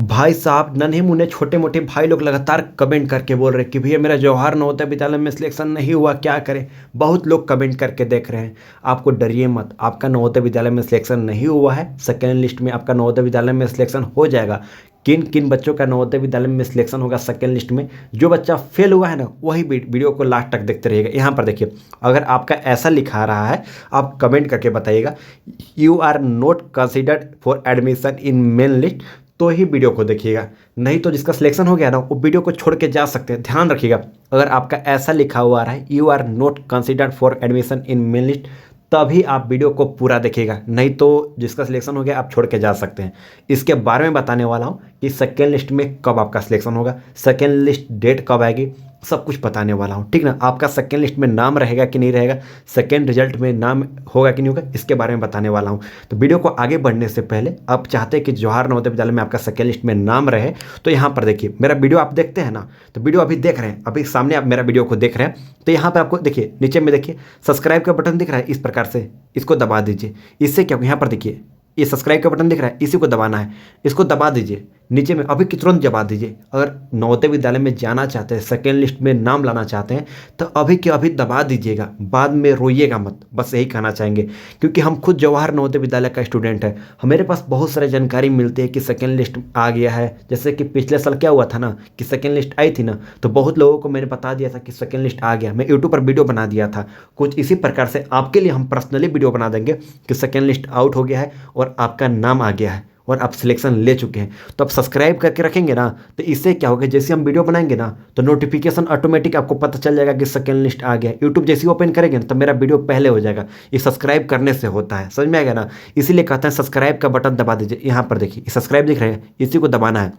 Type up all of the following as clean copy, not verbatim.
भाई साहब, नन्हे मुन्ने छोटे मोटे भाई लोग लगातार कमेंट करके बोल रहे हैं कि भैया मेरा जवाहर नवोदय विद्यालय में सिलेक्शन नहीं हुआ, क्या करें। बहुत लोग कमेंट करके देख रहे हैं। आपको डरिए मत, आपका नवोदय विद्यालय में सिलेक्शन नहीं हुआ है। सेकेंड लिस्ट में आपका नवोदय विद्यालय में सिलेक्शन हो जाएगा। किन किन बच्चों का नवोदय विद्यालय में सिलेक्शन होगा सेकेंड लिस्ट में, जो बच्चा फेल हुआ है ना, वही वीडियो को लास्ट तक देखते रहिएगा। यहाँ पर देखिए, अगर आपका ऐसा लिखा रहा है, आप कमेंट करके बताइएगा you are not considered for admission in main list, तो ही वीडियो को देखिएगा। नहीं तो जिसका सिलेक्शन हो गया ना, वो वीडियो को छोड़ के जा सकते हैं। ध्यान रखिएगा, अगर आपका ऐसा लिखा हुआ रहा है you are not considered for admission in main list, तभी आप वीडियो को पूरा देखिएगा। नहीं तो जिसका सिलेक्शन हो गया आप छोड़ के जा सकते हैं। इसके बारे में बताने वाला हूँ कि सेकेंड लिस्ट में कब आपका सिलेक्शन होगा, सेकेंड लिस्ट डेट कब आएगी, सब कुछ बताने वाला हूँ, ठीक ना। आपका सेकेंड लिस्ट में नाम रहेगा कि नहीं रहेगा, सेकेंड रिजल्ट में नाम होगा कि नहीं होगा, इसके बारे में बताने वाला हूँ। तो वीडियो को आगे बढ़ने से पहले आप चाहते हैं कि जवाहर नवोदय विद्यालय में आपका सेकेंड लिस्ट में नाम रहे, तो यहाँ पर देखिए, मेरा वीडियो आप देखते हैं ना, तो वीडियो अभी देख रहे हैं, अभी सामने आप मेरा वीडियो को देख रहे हैं, तो यहाँ पर आपको देखिए नीचे में देखिए सब्सक्राइब का बटन दिख रहा है, इस प्रकार से इसको दबा दीजिए। इससे क्या, यहाँ पर देखिए ये सब्सक्राइब का बटन दिख रहा है, इसी को दबाना है, इसको दबा दीजिए नीचे में, अभी तुरंत दबा दीजिए। अगर नवोदय विद्यालय में जाना चाहते हैं, सेकेंड लिस्ट में नाम लाना चाहते हैं, तो अभी के अभी दबा दीजिएगा, बाद में रोइएगा मत, बस यही कहना चाहेंगे। क्योंकि हम खुद जवाहर नवोदय विद्यालय का स्टूडेंट है, हमारे पास बहुत सारी जानकारी मिलती है कि सेकेंड लिस्ट आ गया है। जैसे कि पिछले साल क्या हुआ था ना, कि सेकेंड लिस्ट आई थी ना, तो बहुत लोगों को मैंने बता दिया था कि सेकेंड लिस्ट आ गया, मैं यूट्यूब पर वीडियो बना दिया था। कुछ इसी प्रकार से आपके लिए हम पर्सनली वीडियो बना देंगे कि सेकेंड लिस्ट आउट हो गया है और आपका नाम आ गया है और आप सिलेक्शन ले चुके हैं। तो आप सब्सक्राइब करके रखेंगे ना, तो इससे क्या होगा, जैसे हम वीडियो बनाएंगे ना, तो नोटिफिकेशन ऑटोमेटिक आपको पता चल जाएगा कि सेकेंड लिस्ट आ गया। यूट्यूब जैसे ही ओपन करेंगे ना, तो मेरा वीडियो पहले हो जाएगा। ये सब्सक्राइब करने से होता है, समझ में आ गया ना। इसीलिए कहते हैं सब्सक्राइब का बटन दबा दीजिए। यहाँ पर देखिए सब्सक्राइब दिख रहे हैं, इसी को दबाना है,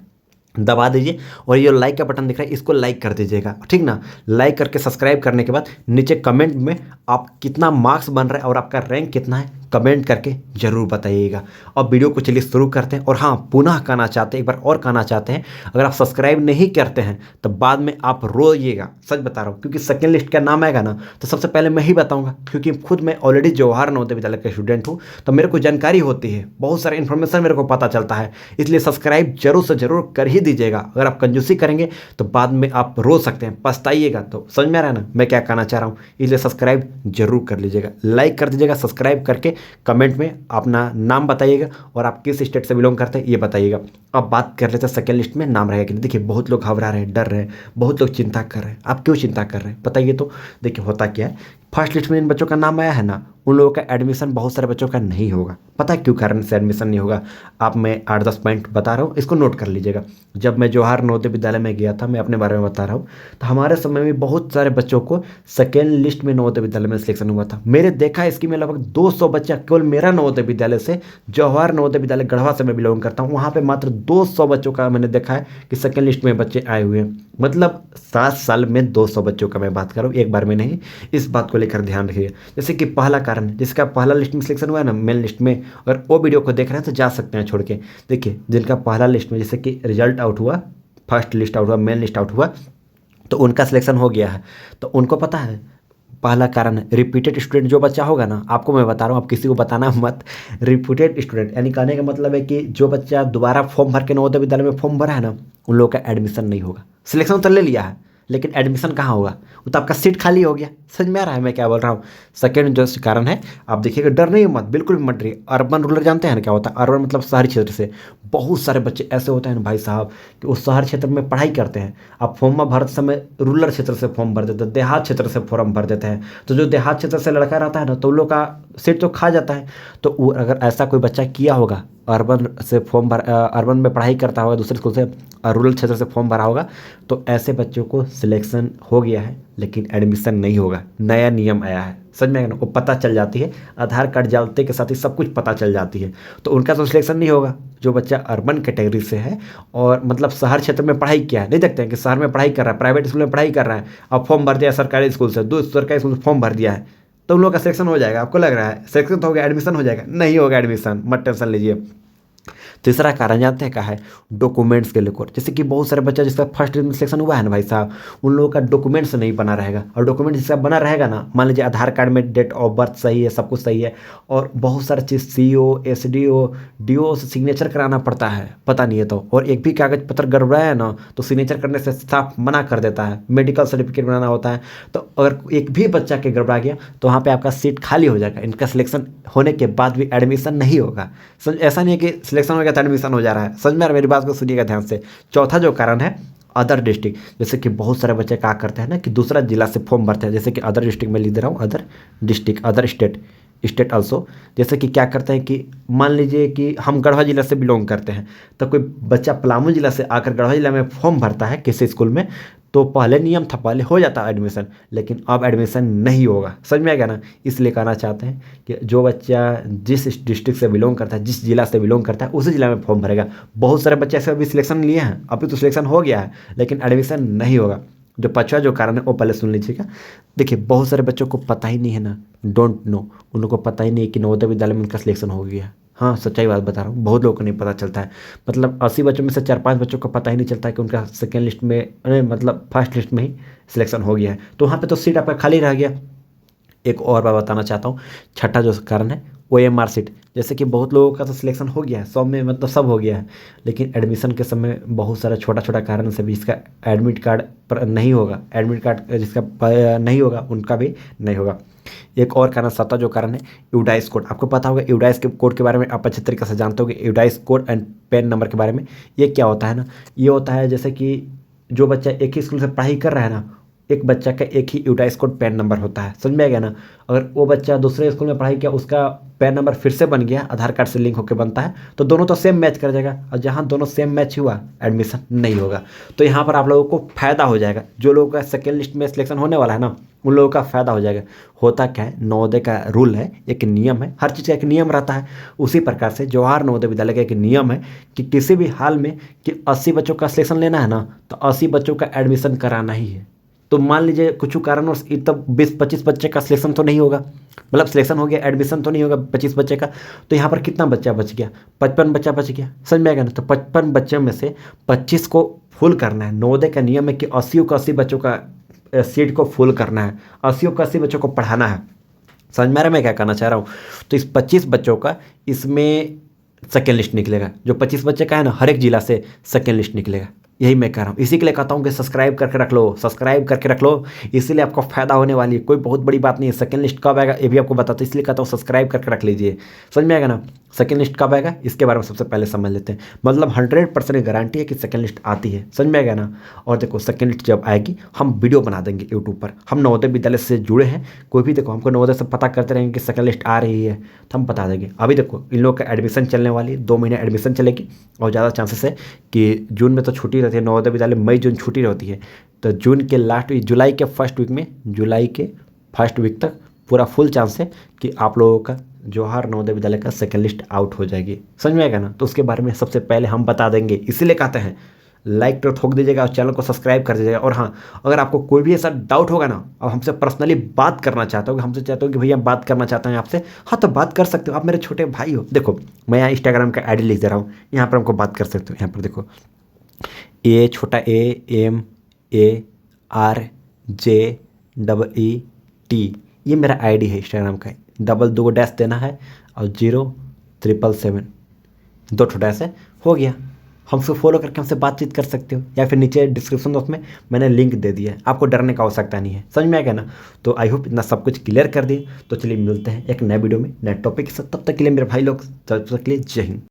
दबा दीजिए। और ये लाइक का बटन दिख रहा है, इसको लाइक कर दीजिएगा, ठीक ना। लाइक करके सब्सक्राइब करने के बाद नीचे कमेंट में आप कितना मार्क्स बन रहा है और आपका रैंक कितना है, कमेंट करके ज़रूर बताइएगा। अब वीडियो को चलिए शुरू करते हैं। और हाँ, पुनः कहना चाहते हैं, एक बार और कहना चाहते हैं, अगर आप सब्सक्राइब नहीं करते हैं तो बाद में आप रोइएगा, सच बता रहा हूँ। क्योंकि सेकेंड लिस्ट का नाम आएगा ना, तो सबसे पहले मैं ही बताऊँगा, क्योंकि खुद मैं ऑलरेडी जवाहर नवोदय विद्यालय का स्टूडेंट हूँ, तो मेरे को जानकारी होती है, बहुत सारे इन्फॉर्मेशन मेरे को पता चलता है। इसलिए सब्सक्राइब जरूर से जरूर कर ही दीजिएगा। अगर आप कंजूसी करेंगे तो बाद में आप रो सकते हैं, पछताइएगा। तो समझ में आ रहा है ना मैं क्या कहना चाह रहा हूँ। इसलिए सब्सक्राइब जरूर कर लीजिएगा, लाइक कर दीजिएगा, सब्सक्राइब करके कमेंट में अपना नाम बताइएगा और आप किस स्टेट से बिलोंग करते हैं ये बताइएगा। अब बात कर लेते हैं सेकेंड लिस्ट में नाम रहेगा कि नहीं। देखिए बहुत लोग घबरा रहे हैं, डर रहे हैं, बहुत लोग चिंता कर रहे हैं। आप क्यों चिंता कर रहे हैं बताइए तो। देखिए होता क्या है, फर्स्ट लिस्ट में जिन बच्चों का नाम आया है ना, उन लोगों का एडमिशन बहुत सारे बच्चों का नहीं होगा। पता है क्यों कारण से एडमिशन नहीं होगा, आप मैं 8-10 पॉइंट बता रहा हूँ, इसको नोट कर लीजिएगा। जब मैं जवाहर नवोदय विद्यालय में गया था, मैं अपने बारे में बता रहा हूँ, तो हमारे समय में बहुत सारे बच्चों को सेकेंड लिस्ट में नवोदय विद्यालय में सिलेक्शन हुआ था। मेरे देखा इसकी में लगभग 200 बच्चा केवल मेरा नवोदय विद्यालय से, जवाहर नवोदय विद्यालय गढ़वा से मैं बिलोंग करता हूँ, वहाँ पर मात्र 200 बच्चों का मैंने देखा है कि सेकेंड लिस्ट में बच्चे आए हुए हैं। मतलब 7 साल में 200 बच्चों का मैं बात कर रहा हूँ, एक बार में नहीं। इस बात को लेकर ध्यान रखिए। जैसे कि पहला कारण, जिसका पहला लिस्ट में सिलेक्शन हुआ है ना, मेन लिस्ट में, अगर वो वीडियो को देख रहे हैं तो जा सकते हैं छोड़ के। देखिए जिनका पहला लिस्ट में जैसे कि रिजल्ट आउट हुआ, फर्स्ट लिस्ट आउट हुआ, मेन लिस्ट आउट हुआ, तो उनका सिलेक्शन हो गया है। तो उनको पता है पहला कारण है रिपीटेड स्टूडेंट। जो बच्चा होगा ना, आपको मैं बता रहा हूँ, आप किसी को बताना मत। रिपीटेड स्टूडेंट यानी कहने का मतलब है कि जो बच्चा दोबारा फॉर्म भर के नवोदय विद्यालय में फॉर्म भरा है ना, उन लोगों का एडमिशन नहीं होगा। सिलेक्शन तो ले लिया है, लेकिन एडमिशन कहाँ होगा, वो तो आपका सीट खाली हो गया। समझ में आ रहा है मैं क्या बोल रहा हूँ। सेकेंड जो कारण है, आप देखिएगा, डर नहीं मत, बिल्कुल भी मत डरिए। अर्बन रूरल जानते हैं ना क्या होता है, अर्बन मतलब शहरी क्षेत्र से बहुत सारे बच्चे ऐसे होते हैं ना भाई साहब, कि उस शहर क्षेत्र में पढ़ाई करते हैं। आप फॉर्म भरते समय रूरल क्षेत्र से फॉर्म भर देते हैं, देहात क्षेत्र से फॉर्म भर देते हैं। तो जो देहात क्षेत्र से लड़का रहता है ना, तो उन लोग का सीट तो खा जाता है। तो अगर ऐसा कोई बच्चा किया होगा, अर्बन से फॉर्म भर, अर्बन में पढ़ाई करता होगा, दूसरे स्कूल से रूरल क्षेत्र से फॉर्म भरा होगा, तो ऐसे बच्चों को सिलेक्शन हो गया है लेकिन एडमिशन नहीं होगा। नया नियम आया है, समझ में आएगा ना, वो पता चल जाती है, आधार कार्ड डालते के साथ ही सब कुछ पता चल जाती है। तो उनका तो सिलेक्शन नहीं होगा। जो बच्चा अर्बन कैटेगरी से है और मतलब शहर क्षेत्र में पढ़ाई किया है, नहीं देखते हैं कि शहर में पढ़ाई कर रहा है, प्राइवेट स्कूल में पढ़ाई कर रहा है, अब फॉर्म भर दिया सरकारी स्कूल से, दूसरे सरकारी स्कूल से फॉर्म भर दिया है, तो उन लोग का सिलेक्शन हो जाएगा। आपको लग रहा है सिलेक्शन तो हो गया, एडमिशन हो जाएगा? नहीं होगा एडमिशन, मत टेंशन लीजिए। तीसरा कारण जानते हैं क्या है? डॉक्यूमेंट्स के लेकर। जैसे कि बहुत सारे बच्चा जिसका फर्स्ट में सिलेक्शन हुआ है ना भाई साहब, उन लोगों का डॉक्यूमेंट्स नहीं बना रहेगा। और डॉक्यूमेंट जिसका बना रहेगा ना, मान लीजिए आधार कार्ड में डेट ऑफ बर्थ सही है, सब कुछ सही है, और बहुत सारा चीज़ CO SDO DO से सिग्नेचर कराना पड़ता है, पता नहीं है तो, और एक भी कागज पत्र गड़बड़ा है ना तो सिग्नेचर करने से साफ मना कर देता है। मेडिकल सर्टिफिकेट बनाना होता है, तो अगर एक भी बच्चा के गड़बड़ा गया तो वहाँ पे आपका सीट खाली हो जाएगा। इनका सिलेक्शन होने के बाद भी एडमिशन नहीं होगा। ऐसा नहीं है कि सिलेक्शन हो गया तो एडमिशन हो जा रहा है। समझ में आ रहा है? मेरी बात को सुनिएगा ध्यान से। चौथा जो कारण है अदर डिस्ट्रिक्ट। जैसे कि बहुत सारे बच्चे क्या करते हैं ना कि दूसरा जिला से फॉर्म भरते हैं। जैसे कि अदर डिस्ट्रिक्ट में लिख दे रहा हूँ, other district, other state also. जैसे कि क्या करते हैं कि मान लीजिए कि हम गढ़वा जिला से बिलोंग करते हैं, तो कोई बच्चा पलामू जिला से आकर गढ़वा जिला में फॉर्म भरता है किसी स्कूल में, तो पहले नियम था, पहले हो जाता एडमिशन, लेकिन अब एडमिशन नहीं होगा। समझ में आ गया ना? इसलिए कहना चाहते हैं कि जो बच्चा जिस डिस्ट्रिक्ट से बिलोंग करता है, जिस जिला से बिलोंग करता है, उसी जिला में फॉर्म भरेगा। बहुत सारे बच्चे ऐसे अभी सिलेक्शन लिए हैं, अभी तो सिलेक्शन हो गया है, लेकिन एडमिशन नहीं होगा। जो पांचवा जो कारण है वो पहले सुन लीजिएगा। देखिए, बहुत सारे बच्चों को पता ही नहीं है ना, डोंट नो, उन लोगों को पता ही नहीं है कि नवोदय विद्यालय में उनका सिलेक्शन हो गया है। हाँ, सच्चाई बात बता रहा हूँ, बहुत लोगों को नहीं पता चलता है। मतलब 80 बच्चों में से 4-5 बच्चों को पता ही नहीं चलता है कि उनका सेकेंड लिस्ट में मतलब फर्स्ट लिस्ट में ही सिलेक्शन हो गया है, तो वहाँ पे तो सीट आपका खाली रह गया। एक और बात बताना चाहता हूँ, छठा जो कारण है OMR सीट। जैसे कि बहुत लोगों का तो सिलेक्शन हो गया है, 100 में मतलब सब हो गया है, लेकिन एडमिशन के समय बहुत सारा छोटा छोटा कारण से भी इसका एडमिट कार्ड पर नहीं होगा, एडमिट कार्ड जिसका नहीं होगा उनका भी नहीं होगा। एक और कारण, सातवां जो कारण है यूडाइस कोड। आपको पता होगा यूडाइस के कोड के बारे में, आप अच्छे तरीके से जानते हो कि UDISE code and pan number के बारे में। ये क्या होता है ना, ये होता है जैसे कि जो बच्चा एक ही स्कूल से पढ़ाई कर रहा है ना, एक बच्चा का एक ही यूडाइस कोड पैन नंबर होता है। समझ में आ गया ना? अगर वो बच्चा दूसरे स्कूल में पढ़ाई किया, उसका पैन नंबर फिर से बन गया, आधार कार्ड से लिंक होकर बनता है, तो दोनों तो सेम मैच कर जाएगा, और जहाँ दोनों सेम मैच हुआ एडमिशन नहीं होगा। तो यहाँ पर आप लोगों को फ़ायदा हो जाएगा। जो लोगों का सेकेंड लिस्ट में सिलेक्शन होने वाला है ना, उन लोगों का फ़ायदा हो जाएगा। होता क्या है, नवोदय का रूल है, एक नियम है, हर चीज़ का एक नियम रहता है। उसी प्रकार से जवाहर नवोदय विद्यालय का एक नियम है कि किसी भी हाल में कि 80 बच्चों का सिलेक्शन लेना है ना, तो 80 बच्चों का एडमिशन कराना ही है। तो मान लीजिए कुछ कारणवश तब 20-25 बच्चे का सिलेक्शन तो नहीं होगा, मतलब सिलेक्शन हो गया, एडमिशन तो नहीं होगा 25 बच्चे का, तो यहाँ पर कितना बच्चा बच गया? 55 बच्चा बच गया। समझ में आएगा ना? तो 55 बच्चों में से 25 को फुल करना है। नवोदय का नियम है कि 80 को 80 बच्चों का सीट को फुल करना है, 80 को 80 बच्चों को पढ़ाना है। समझ में आ रहा है मैं क्या कहना चाह रहा हूँ? तो इस 25 बच्चों का इसमें सेकेंड लिस्ट निकलेगा। जो 25 बच्चे का है ना, हर एक जिला से सेकेंड लिस्ट निकलेगा। यही मैं कह रहा हूँ, इसी के लिए कहता हूँ कि सब्सक्राइब करके रख लो, सब्सक्राइब करके रख लो, इसीलिए आपको फ़ायदा होने वाली है। कोई बहुत बड़ी बात नहीं है। सेकंड लिस्ट कब आएगा ये भी आपको बताता हूँ, इसलिए कहता हूँ सब्सक्राइब करके रख लीजिए। समझ में आएगा ना? सेकंड लिस्ट कब आएगा इसके बारे में सबसे पहले समझ लेते हैं। मतलब 100% गारंटी है कि सेकंड लिस्ट आती है। समझ में आएगा ना? और देखो, सेकंड लिस्ट जब आएगी हम वीडियो बना देंगे यूट्यूब पर। हम नवोदय विद्यालय से जुड़े हैं, कोई भी देखो हमको नवोदय से पता करते रहेंगे कि सेकंड लिस्ट आ रही है तो हम बता देंगे। अभी देखो इन लोगों का एडमिशन चलने वाली है, 2 महीने एडमिशन चलेगी, और ज़्यादा चांसेस है कि जून में तो छुट्टी रहती है नवोदय विद्यालय, मई जून छुट्टी रहती है, तो जून के लास्ट वीक, जुलाई के फर्स्ट वीक में, जुलाई के फर्स्ट वीक तक पूरा फुल चांस है कि आप लोगों का जवाहर नवोदय विद्यालय का सेकंड लिस्ट आउट हो जाएगी। समझ में आएगा ना? तो उसके बारे में सबसे पहले हम बता देंगे, इसीलिए कहते हैं लाइक तो ठोक दीजिएगा और चैनल को सब्सक्राइब कर दीजिएगा। और हाँ, अगर आपको कोई भी ऐसा डाउट होगा ना, और हमसे पर्सनली बात करना चाहते हो, हमसे चाहते हो कि भैया बात करना चाहते हैं आपसे, हाँ तो बात कर सकते हो, आप मेरे छोटे भाई हो। देखो मैं यहाँ इंस्टाग्राम का ID लिख दे रहा हूँ, यहाँ पर हमको बात कर सकते हो। यहाँ पर देखो AMARJEET, ये मेरा ID है इंस्टाग्राम का। 2 डैश देना है और 0777, 2 डैश है, हो गया। हमसे फॉलो करके हमसे बातचीत कर सकते हो, या फिर नीचे डिस्क्रिप्शन बॉक्स में मैंने लिंक दे दिया है, आपको डरने का आवश्यकता नहीं है। समझ में आ गया ना? तो आई होप इतना सब कुछ क्लियर कर दिए। तो चलिए मिलते हैं एक नए वीडियो में नए टॉपिक के साथ, तब तक के लिए मेरे भाई लोग, तब तक के लिए जय हिंद।